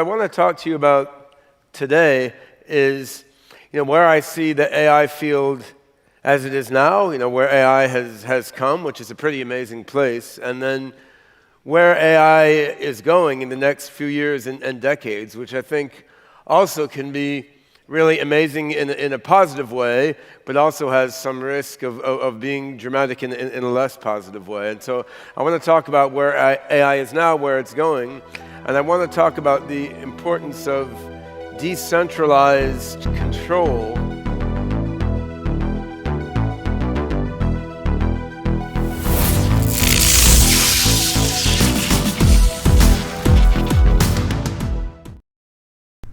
I want to talk to you about today is, where I see the AI field as it is now, where AI has come, which is a pretty amazing place, and then where AI is going in the next few years and decades, which I think also can be really amazing in a positive way, but also has some risk of being dramatic in a less positive way. And so I want to talk about where AI is now, where it's going, and I want to talk about the importance of decentralized control.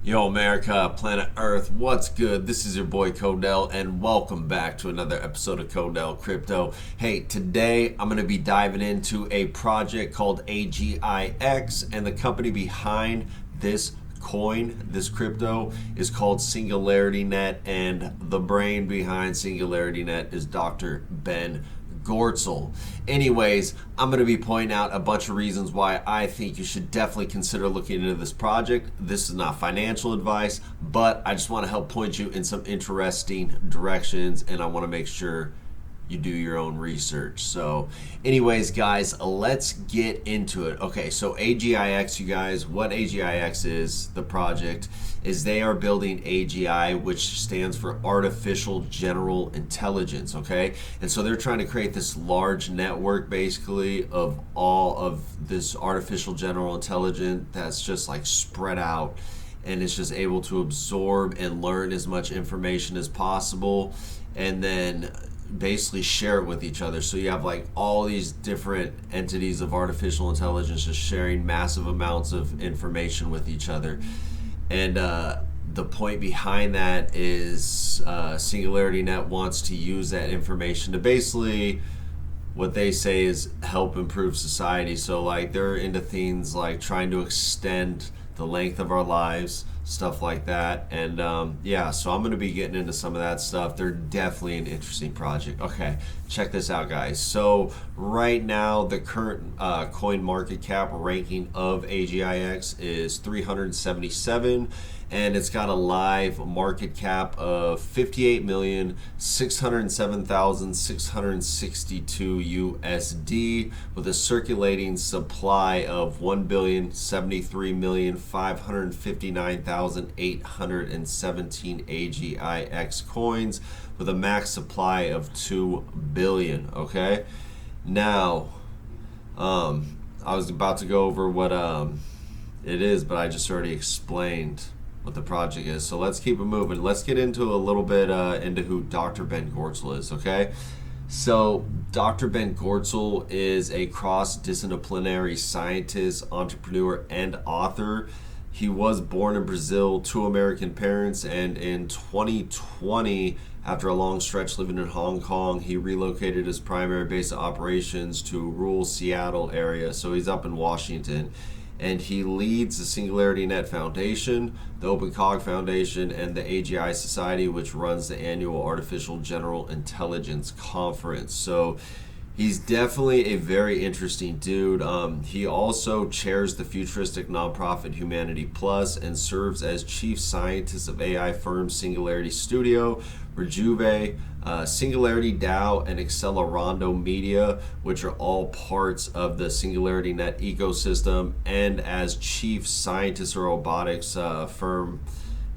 Yo, America, planet Earth, what's good? This is your boy Codell, and welcome back to another episode of Codell Crypto. Hey, today I'm going to be diving into a project called AGIX, and the company behind this coin, this crypto, is called SingularityNet, and the brain behind SingularityNet is Dr. Ben Goertzel. Anyways, I'm going to be pointing out a bunch of reasons why I think you should definitely consider looking into this project. This is not financial advice, but I just want to help point you in some interesting directions, and I want to make sure you do your own research. So anyways, guys, let's get into it. Okay, so AGIX, you guys, what AGIX is, the project, is they are building AGI, which stands for Artificial General Intelligence, okay? And so they're trying to create this large network, basically, of all of this artificial general intelligence that's just like spread out, and it's just able to absorb and learn as much information as possible, and then basically share it with each other. So you have like all these different entities of artificial intelligence just sharing massive amounts of information with each other. And the point behind that is SingularityNet wants to use that information to basically, what they say is, help improve society. So like they're into things like trying to extend the length of our lives, stuff like that. And yeah, so I'm going to be getting into some of that stuff. They're definitely an interesting project. Okay, check this out, guys. So right now, the current coin market cap ranking of AGIX is 377, and it's got a live market cap of 58,607,662 USD, with a circulating supply of 1,073,559,817 AGIX coins, with a max supply of 2 billion. Okay, now I was about to go over what it is, but I just already explained what the project is. So let's keep it moving. Let's get into a little bit into who Dr. Ben Goertzel is, okay? So Dr. Ben Goertzel is a cross-disciplinary scientist, entrepreneur, and author. He was born in Brazil to American parents, and in 2020, after a long stretch living in Hong Kong, he relocated his primary base of operations to rural Seattle area. So he's up in Washington. And he leads the SingularityNet Foundation, the OpenCog Foundation, and the AGI Society, which runs the annual Artificial General Intelligence Conference. So he's definitely a very interesting dude. He also chairs the futuristic nonprofit Humanity Plus and serves as chief scientist of AI firms Singularity Studio, Rejuve, Singularity DAO, and Accelerando Media, which are all parts of the SingularityNet ecosystem, and as chief scientist of robotics firm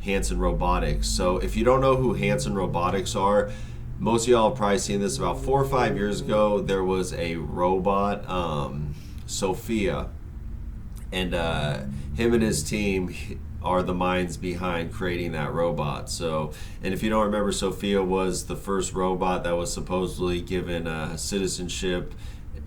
Hanson Robotics. So if you don't know who Hanson Robotics are, most of y'all have probably seen this. About 4 or 5 years ago, there was a robot, Sophia, and him and his team are the minds behind creating that robot. So, and if you don't remember, Sophia was the first robot that was supposedly given citizenship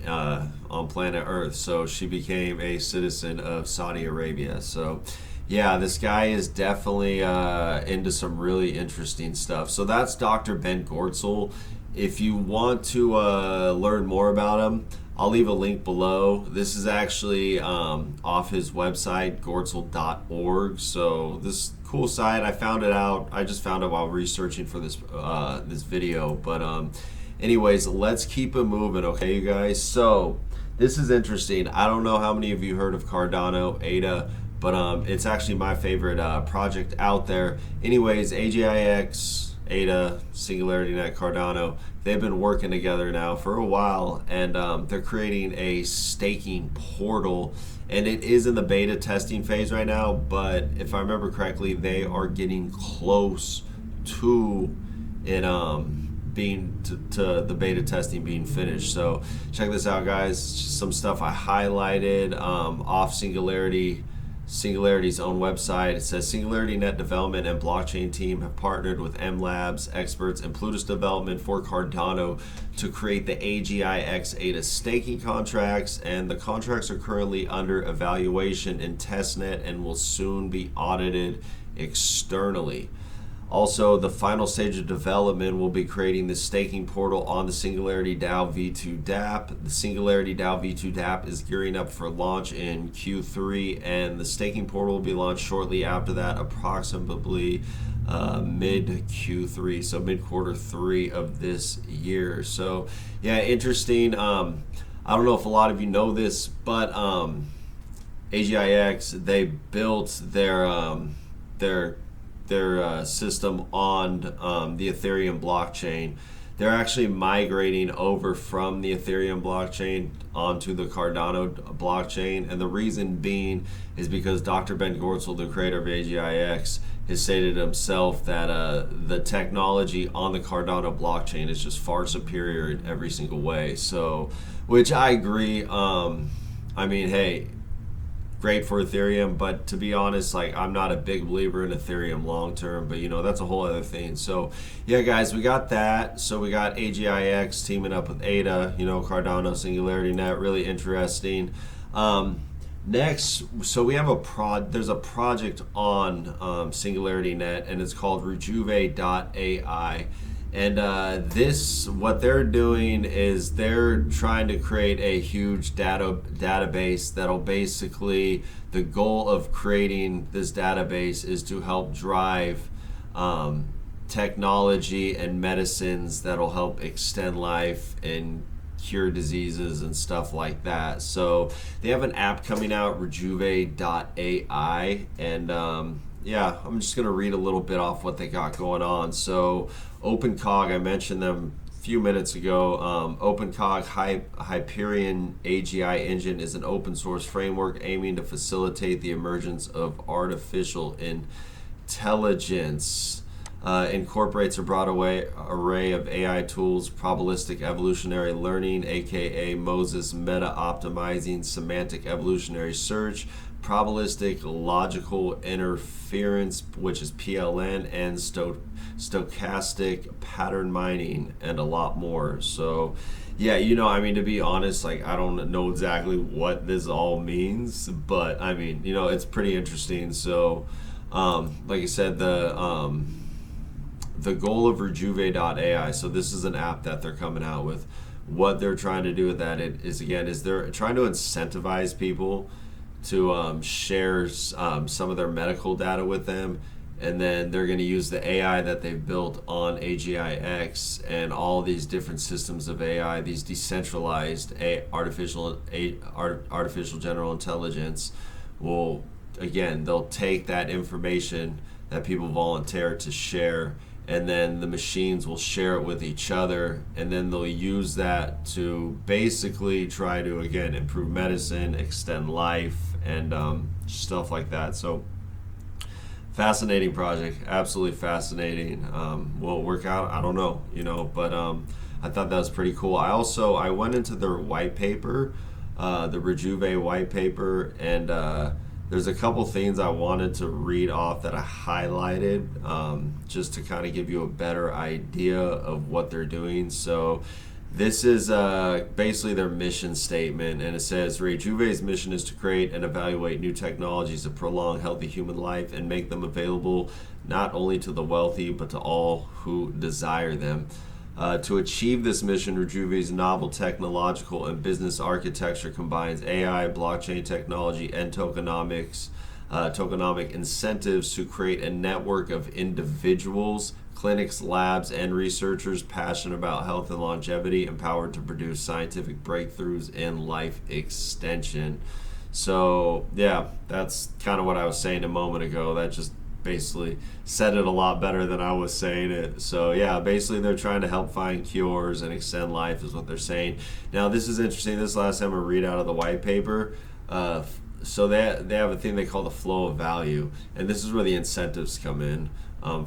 on planet Earth. So she became a citizen of Saudi Arabia. So yeah, this guy is definitely into some really interesting stuff. So that's Dr. Ben Goertzel. If you want to learn more about him, I'll leave a link below. This is actually off his website, goertzel.org. So this cool site, I just found it while researching for this this video. But anyways, let's keep it moving, okay, you guys? So this is interesting. I don't know how many of you heard of Cardano, ADA, but it's actually my favorite project out there. Anyways, AGIX, Ada, SingularityNet, Cardano, they've been working together now for a while, and they're creating a staking portal, and it is in the beta testing phase right now, but if I remember correctly, they are getting close to it being to the beta testing being finished. So check this out, guys. Just some stuff I highlighted off Singularity's own website. It says Singularity Net Development and Blockchain team have partnered with M Labs experts and Plutus Development for Cardano to create the AGIX ADA staking contracts, and the contracts are currently under evaluation in testnet and will soon be audited externally. Also, the final stage of development will be creating the staking portal on the Singularity DAO V2 dApp. The Singularity DAO V2 dApp is gearing up for launch in Q3, and the staking portal will be launched shortly after that, approximately mid Q3, so mid quarter 3 of this year. So, yeah, interesting. I don't know if a lot of you know this, but AGIX, they built their system on the Ethereum blockchain. They're actually migrating over from the Ethereum blockchain onto the Cardano blockchain, and the reason being is because Dr. Ben Goertzel, the creator of AGIX, has stated himself that the technology on the Cardano blockchain is just far superior in every single way. So, which I agree. I mean, hey, great for Ethereum, but to be honest, like, I'm not a big believer in Ethereum long term, but that's a whole other thing. So yeah, guys, we got that. So we got AGIX teaming up with Ada, Cardano, Singularity Net, really interesting. Next, so we have there's a project on Singularity Net, and it's called Rejuve.ai. And what they're doing is they're trying to create a huge database that'll basically, the goal of creating this database is to help drive technology and medicines that'll help extend life and cure diseases and stuff like that. So they have an app coming out, Rejuve.ai, and yeah, I'm just going to read a little bit off what they got going on. So OpenCog, I mentioned them a few minutes ago. OpenCog Hyperion AGI engine is an open source framework aiming to facilitate the emergence of artificial intelligence. Incorporates a broad array of AI tools, probabilistic evolutionary learning, aka Moses meta-optimizing semantic evolutionary search, probabilistic logical interference, which is PLN, and stochastic pattern mining, and a lot more. So yeah, to be honest, like, I don't know exactly what this all means, but I mean, it's pretty interesting. So like I said, the goal of Rejuve.ai, so this is an app that they're coming out with. What they're trying to do with that is they're trying to incentivize people to share some of their medical data with them, and then they're going to use the AI that they've built on AGIX and all these different systems of AI, these decentralized artificial general intelligence they'll take that information that people volunteer to share, and then the machines will share it with each other, and then they'll use that to basically try to, again, improve medicine, extend life, and stuff like that. So fascinating project, absolutely fascinating. Will it work out? I don't know, but I thought that was pretty cool. I went into their white paper, the Rejuve white paper, and there's a couple things I wanted to read off that I highlighted, just to kind of give you a better idea of what they're doing. So this is basically their mission statement, and it says, Rejuve's mission is to create and evaluate new technologies to prolong healthy human life and make them available not only to the wealthy, but to all who desire them. To achieve this mission, Rejuve's novel technological and business architecture combines AI, blockchain technology, and tokenomic incentives to create a network of individuals, clinics, labs, and researchers passionate about health and longevity, empowered to produce scientific breakthroughs in life extension. So yeah, that's kind of what I was saying a moment ago. That just basically said it a lot better than I was saying it. So yeah, basically they're trying to help find cures and extend life is what they're saying. Now this is interesting. This last time I read out of the white paper. So they have a thing they call the flow of value, and this is where the incentives come in.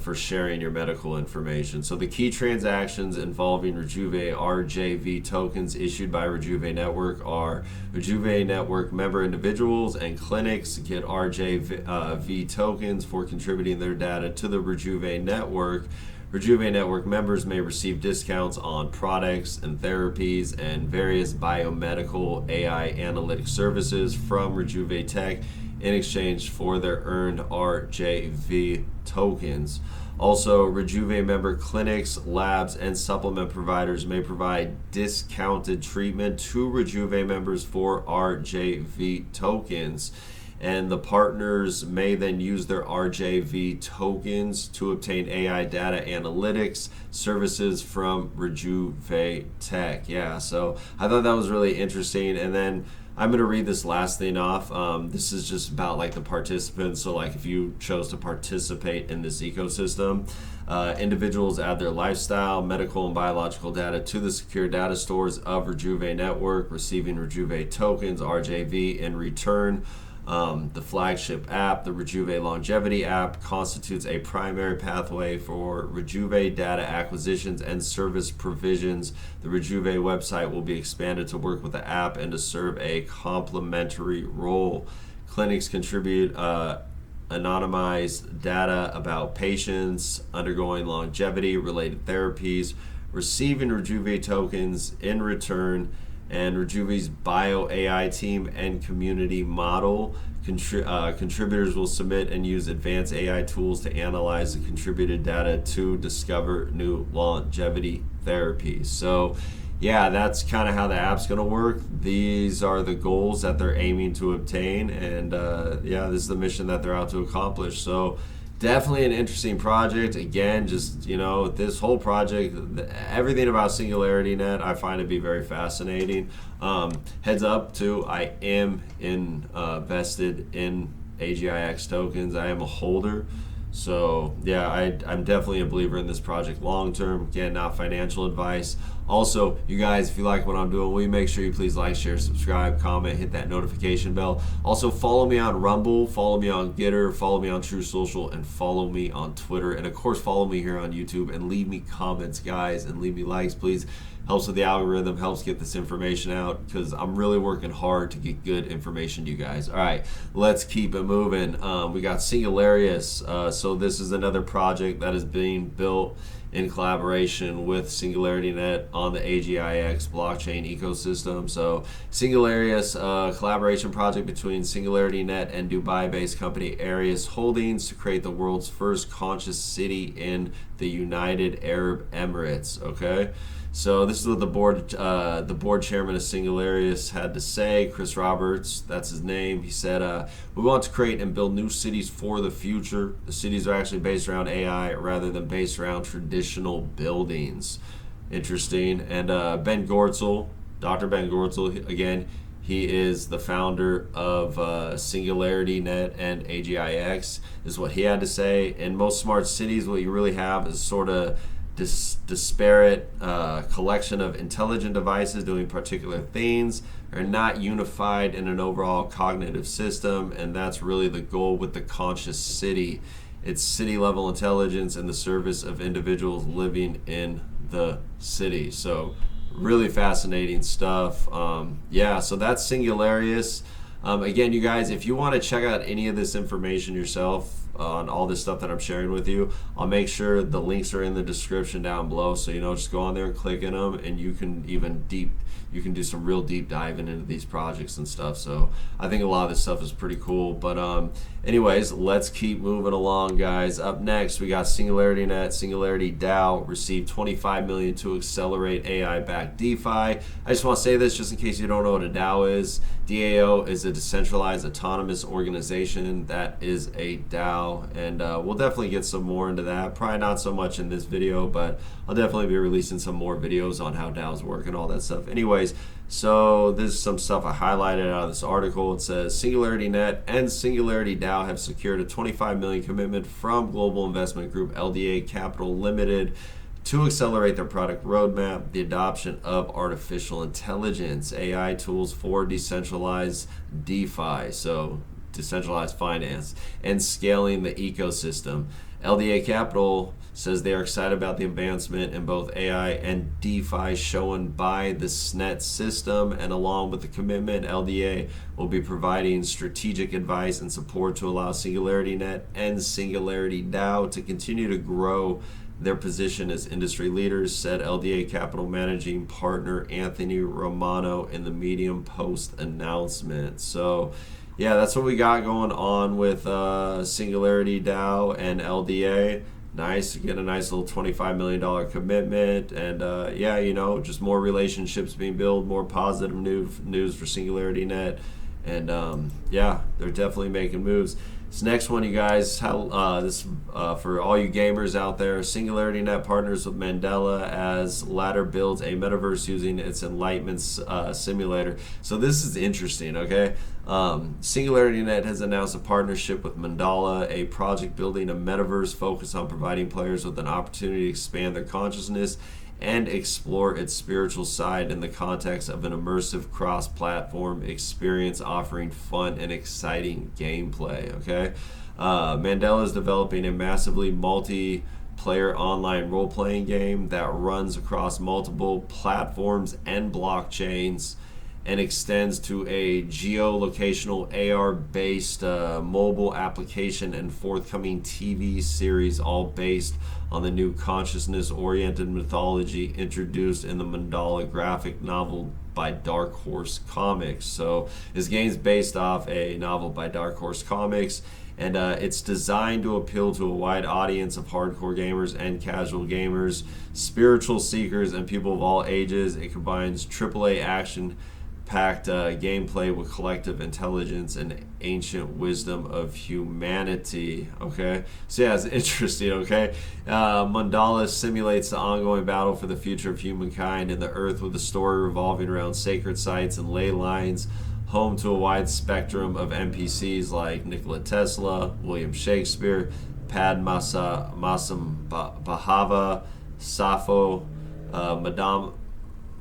For sharing your medical information. So the key transactions involving Rejuve RJV tokens issued by Rejuve Network are Rejuve Network member individuals and clinics get RJV tokens for contributing their data to the Rejuve Network. Rejuve Network members may receive discounts on products and therapies and various biomedical AI analytic services from Rejuve Tech in exchange for their earned RJV tokens. Also, Rejuve member clinics, labs, and supplement providers may provide discounted treatment to Rejuve members for RJV tokens. And the partners may then use their RJV tokens to obtain AI data analytics services from Rejuve Tech. Yeah, so I thought that was really interesting. And then I'm going to read this last thing off. This is just about like the participants. So like if you chose to participate in this ecosystem, individuals add their lifestyle, medical, and biological data to the secure data stores of Rejuve Network, receiving Rejuve tokens, RJV, in return. The flagship app, the Rejuve Longevity app, constitutes a primary pathway for Rejuve data acquisitions and service provisions. The Rejuve website will be expanded to work with the app and to serve a complementary role. Clinics contribute anonymized data about patients undergoing longevity-related therapies, receiving Rejuve tokens in return. And Rejuve's Bio AI team and community model. Contributors will submit and use advanced AI tools to analyze the contributed data to discover new longevity therapies. So, yeah, that's kind of how the app's going to work. These are the goals that they're aiming to obtain, and yeah, this is the mission that they're out to accomplish. So, definitely an interesting project. Again, just, this whole project, everything about SingularityNet, I find to be very fascinating. Heads up too, I am invested in AGIX tokens. I am a holder. So yeah, I'm definitely a believer in this project long term. Again, not financial advice. Also, you guys, if you like what I'm doing, will you make sure you please like, share, subscribe, comment, hit that notification bell. Also, follow me on Rumble, follow me on Gitter, follow me on True Social, and follow me on Twitter. And of course, follow me here on YouTube and leave me comments, guys, and leave me likes, please. Helps with the algorithm, helps get this information out, because I'm really working hard to get good information to you guys. All right, let's keep it moving. We got Singularius. So this is another project that is being built in collaboration with SingularityNet on the AGIX blockchain ecosystem. So Singularius, collaboration project between SingularityNet and Dubai-based company Arius Holdings to create the world's first conscious city in the United Arab Emirates. Okay. So this is what the board chairman of Singularius had to say. Chris Roberts, that's his name. He said, "We want to create and build new cities for the future. The cities are actually based around AI rather than based around traditional buildings." Interesting. And Ben Goertzel, Dr. Ben Goertzel, again, he is the founder of SingularityNet and AGIX. This is what he had to say. In most smart cities, what you really have is sort of disparate collection of intelligent devices doing particular things, are not unified in an overall cognitive system, and that's really the goal with the conscious city. It's city level intelligence in the service of individuals living in the city. So really fascinating stuff. Yeah, so that's Singularius. Again, you guys, if you want to check out any of this information yourself on all this stuff that I'm sharing with you, I'll make sure the links are in the description down below. So, just go on there and click in them, and you can do some real deep diving into these projects and stuff. So I think a lot of this stuff is pretty cool. But anyways, let's keep moving along, guys. Up next, we got SingularityNet. Singularity DAO received $25 million to accelerate AI-backed DeFi. I just want to say this just in case you don't know what a DAO is. DAO is a decentralized autonomous organization that is a DAO, and we'll definitely get some more into that. Probably not so much in this video, but I'll definitely be releasing some more videos on how DAOs work and all that stuff. Anyways, so this is some stuff I highlighted out of this article. It says Singularity Net and Singularity DAO have secured a $25 million commitment from global investment group LDA Capital Limited to accelerate their product roadmap, the adoption of artificial intelligence, AI tools for decentralized DeFi, so decentralized finance, and scaling the ecosystem. LDA Capital says they are excited about the advancement in both AI and DeFi shown by the SNET system, and along with the commitment, LDA will be providing strategic advice and support to allow Singularity Net and Singularity DAO to continue to grow their position as industry leaders, said LDA Capital Managing Partner Anthony Romano in the Medium Post announcement. So, yeah, that's what we got going on with Singularity DAO and LDA. Nice to get a nice little $25 million commitment, and yeah, you know, just more relationships being built, more positive news for Singularity Net, and yeah, they're definitely making moves. This next one, you guys, for all you gamers out there, Singularity Net partners with Mandela as Ladder builds a metaverse using its Enlightenment simulator. So this is interesting, okay? Singularity Net has announced a partnership with Mandala, a project building a metaverse focused on providing players with an opportunity to expand their consciousness and explore its spiritual side in the context of an immersive cross-platform experience offering fun and exciting gameplay, okay? Mandela is developing a massively multiplayer online role-playing game that runs across multiple platforms and blockchains and extends to a geolocational AR-based mobile application and forthcoming TV series, all based on the new consciousness-oriented mythology introduced in the Mandala graphic novel by Dark Horse Comics. So this game's based off a novel by Dark Horse Comics, and it's designed to appeal to a wide audience of hardcore gamers and casual gamers, spiritual seekers, and people of all ages. It combines AAA action packed gameplay with collective intelligence and ancient wisdom of humanity. Okay, so yeah, it's interesting. Okay, Mandala simulates the ongoing battle for the future of humankind and the earth, with a story revolving around sacred sites and ley lines, home to a wide spectrum of NPCs like Nikola Tesla, William Shakespeare, Padmasa Bhava, Sappho,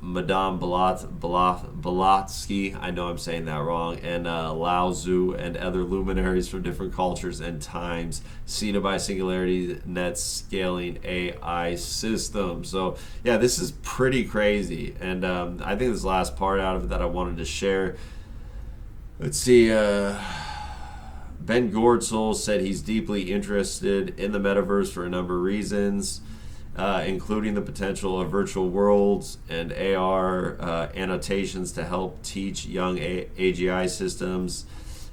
Madame Blavatsky, I know I'm saying that wrong, and Lao Tzu, and other luminaries from different cultures and times, seeded by Singularity Net's scaling AI system. So yeah, this is pretty crazy, and I think this last part out of it that I wanted to share. Let's see. Ben Goertzel said he's deeply interested in the metaverse for a number of reasons, including the potential of virtual worlds and AR annotations to help teach young AGI systems,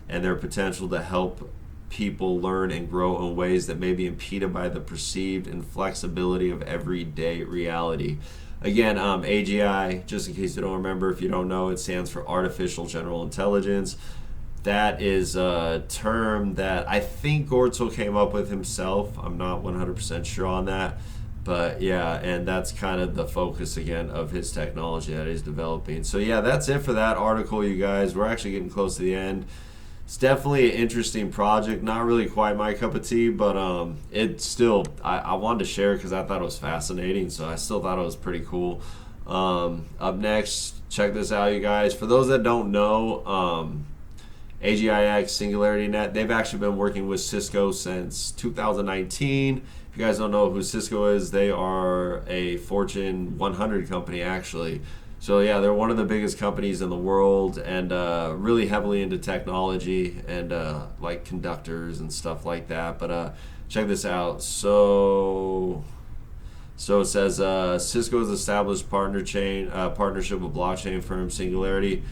and their potential to help people learn and grow in ways that may be impeded by the perceived inflexibility of everyday reality. Again, AGI, just in case you don't remember, if you don't know, it stands for Artificial General Intelligence. That is a term that I think Goertzel came up with himself. I'm not 100% sure on that. But yeah, and that's kind of the focus again of his technology that he's developing. So yeah, that's it for that article, you guys. We're actually getting close to the end. It's definitely an interesting project. Not really quite my cup of tea, but it's still, I wanted to share because I thought it was fascinating. So I still thought it was pretty cool. Up next, check this out, you guys. For those that don't know, AGIX, Singularity Net, they've actually been working with Cisco since 2019. If you guys don't know who Cisco is, they are a Fortune 100 company, actually. So yeah, they're one of the biggest companies in the world, and really heavily into technology and like conductors and stuff like that. But check this out. So it says Cisco has established partnership with blockchain firm Singularity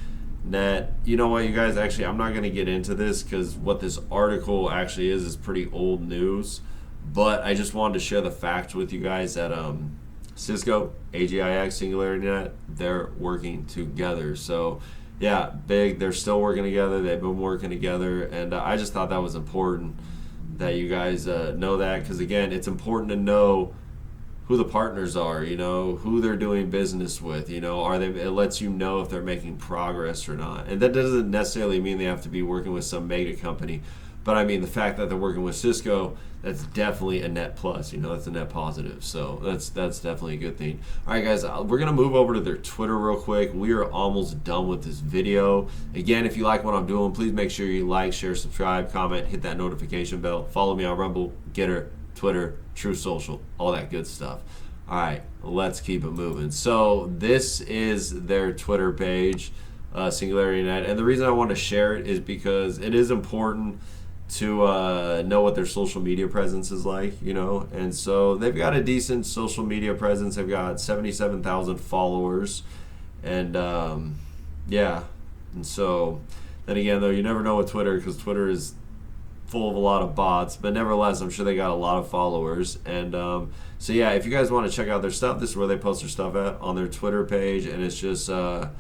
Net. You know what, you guys? Actually, I'm not going to get into this because what this article actually is pretty old news. But I just wanted to share the fact with you guys that Cisco, AGIX, Singularity Net, they're working together. So yeah, big. They're still working together. They've been working together, and I just thought that was important that you guys know that, because again, it's important to know who the partners are, you know, who they're doing business with, you know, are they, it lets you know if they're making progress or not. And that doesn't necessarily mean they have to be working with some mega company, but I mean the fact that they're working with Cisco, that's definitely a net plus, you know, that's a net positive. So that's definitely a good thing. All right, guys, we're gonna move over to their Twitter real quick. We are almost done with this video. Again, if you like what I'm doing, please make sure you like, share, subscribe, comment, hit that notification bell, follow me on Rumble, Getter, Twitter, True Social, all that good stuff. All right, let's keep it moving. So this is their Twitter page, SingularityNet, and the reason I want to share it is because it is important to know what their social media presence is like, you know. And so they've got a decent social media presence. They've got 77,000 followers, and yeah. And so then again, though, you never know with Twitter, because Twitter is full of a lot of bots, but nevertheless, I'm sure they got a lot of followers. And so yeah, if you guys want to check out their stuff, this is where they post their stuff at, on their Twitter page, and it's just at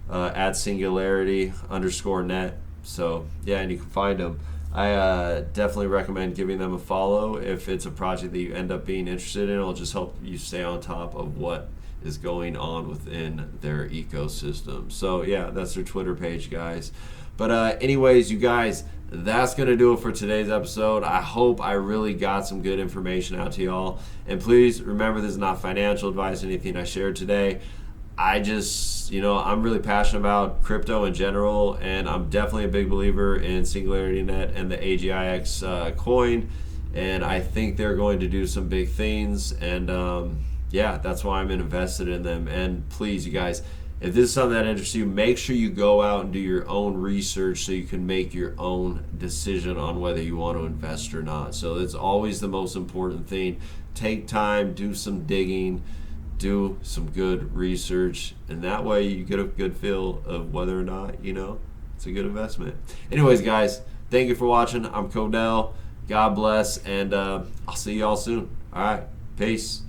Singularity_net. So yeah, and you can find them. I definitely recommend giving them a follow if it's a project that you end up being interested in. It'll just help you stay on top of what is going on within their ecosystem. So yeah, that's their Twitter page, guys. But anyways, you guys, that's going to do it for today's episode. I hope I really got some good information out to y'all. And please remember, this is not financial advice, anything I shared today. I just, you know, I'm really passionate about crypto in general, and I'm definitely a big believer in SingularityNet and the AGIX coin. And I think they're going to do some big things. And yeah, that's why I'm invested in them. And please, you guys, if this is something that interests you, make sure you go out and do your own research so you can make your own decision on whether you want to invest or not. So it's always the most important thing. Take time, do some digging, do some good research, and that way you get a good feel of whether or not, you know, it's a good investment. Anyways, guys, thank you for watching. I'm Codell. God bless, and I'll see y'all soon. All right, peace.